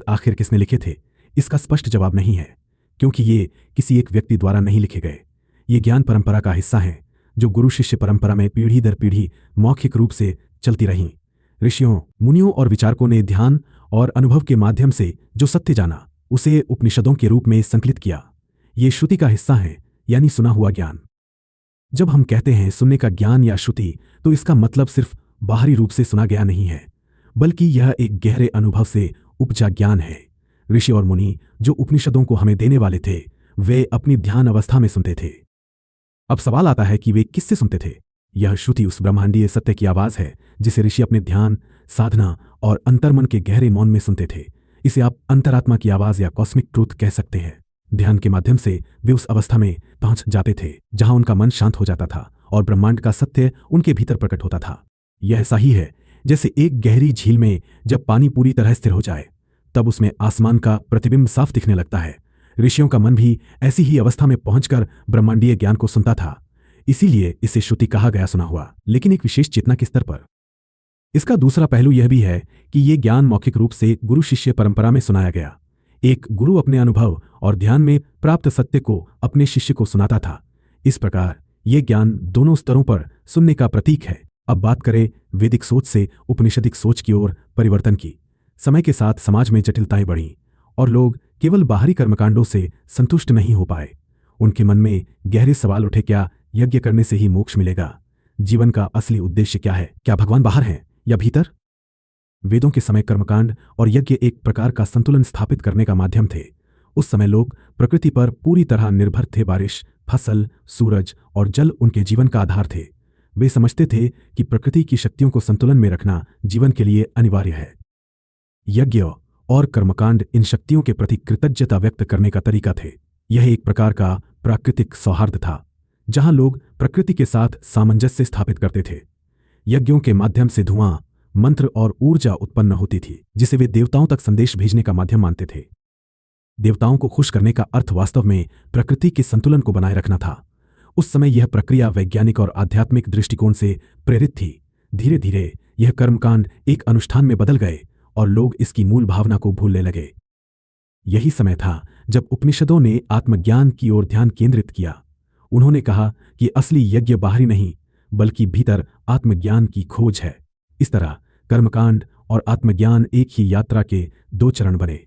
आखिर किसने लिखे थे? इसका स्पष्ट जवाब नहीं है, क्योंकि ये किसी एक व्यक्ति द्वारा नहीं लिखे गए। ये ज्ञान परंपरा का हिस्सा हैं, जो गुरु शिष्य परंपरा में पीढ़ी दर पीढ़ी मौखिक रूप से चलती रहीं। ऋषियों, मुनियों और विचारकों ने ध्यान और अनुभव के माध्यम से जो सत्य जाना, उसे उपनिषदों के रूप में संकलित किया। ये श्रुति का हिस्सा है, यानी सुना हुआ ज्ञान। जब हम कहते हैं सुनने का ज्ञान या श्रुति, तो इसका मतलब सिर्फ बाहरी रूप से सुना गया नहीं है, बल्कि यह एक गहरे अनुभव से उपजा ज्ञान है। ऋषि और मुनि जो उपनिषदों को हमें देने वाले थे, वे अपनी ध्यान अवस्था में सुनते थे। अब सवाल आता है कि वे किससे सुनते थे? यह श्रुति उस ब्रह्मांडीय सत्य की आवाज है जिसे ऋषि अपने ध्यान, साधना और अंतर्मन के गहरे मौन में सुनते थे। इसे आप अंतरात्मा की आवाज या कॉस्मिक ट्रूथ कह सकते हैं। ध्यान के माध्यम से वे उस अवस्था में पहुंच जाते थे जहां उनका मन शांत हो जाता था और ब्रह्मांड का सत्य उनके भीतर प्रकट होता था। यह ऐसा ही है जैसे एक गहरी झील में जब पानी पूरी तरह स्थिर हो जाए, तब उसमें आसमान का प्रतिबिंब साफ दिखने लगता है। ऋषियों का मन भी ऐसी ही अवस्था में पहुंचकर ब्रह्मांडीय ज्ञान को सुनता था। इसीलिए इसे श्रुति कहा गया, सुना हुआ, लेकिन एक विशेष चेतना के स्तर पर। इसका दूसरा पहलू यह भी है कि ये ज्ञान मौखिक रूप से गुरु शिष्य परंपरा में सुनाया गया। एक गुरु अपने अनुभव और ध्यान में प्राप्त सत्य को अपने शिष्य को सुनाता था। इस प्रकार यह ज्ञान दोनों स्तरों पर सुनने का प्रतीक है। अब बात करें वैदिक सोच से उपनिषदिक सोच की ओर परिवर्तन की। समय के साथ समाज में जटिलताएं बढ़ीं और लोग केवल बाहरी कर्मकांडों से संतुष्ट नहीं हो पाए। उनके मन में गहरे सवाल उठे, क्या यज्ञ करने से ही मोक्ष मिलेगा? जीवन का असली उद्देश्य क्या है? क्या भगवान बाहर हैं या भीतर? वेदों के समय कर्मकांड और यज्ञ एक प्रकार का संतुलन स्थापित करने का माध्यम थे। उस समय लोग प्रकृति पर पूरी तरह निर्भर थे। बारिश, फसल, सूरज और जल उनके जीवन का आधार थे। वे समझते थे कि प्रकृति की शक्तियों को संतुलन में रखना जीवन के लिए अनिवार्य है। यज्ञ और कर्मकांड इन शक्तियों के प्रति कृतज्ञता व्यक्त करने का तरीका थे। यह एक प्रकार का प्राकृतिक सौहार्द था, जहां लोग प्रकृति के साथ सामंजस्य स्थापित करते थे। यज्ञों के माध्यम से धुआं, मंत्र और ऊर्जा उत्पन्न होती थी, जिसे वे देवताओं तक संदेश भेजने का माध्यम मानते थे। देवताओं को खुश करने का अर्थ वास्तव में प्रकृति के संतुलन को बनाए रखना था। उस समय यह प्रक्रिया वैज्ञानिक और आध्यात्मिक दृष्टिकोण से प्रेरित थी। धीरे धीरे यह कर्मकांड एक अनुष्ठान में बदल गए और लोग इसकी मूल भावना को भूलने लगे। यही समय था जब उपनिषदों ने आत्मज्ञान की ओर ध्यान केंद्रित किया। उन्होंने कहा कि असली यज्ञ बाहरी नहीं, बल्कि भीतर आत्मज्ञान की खोज है। इस तरह कर्मकांड और आत्मज्ञान एक ही यात्रा के दो चरण बने।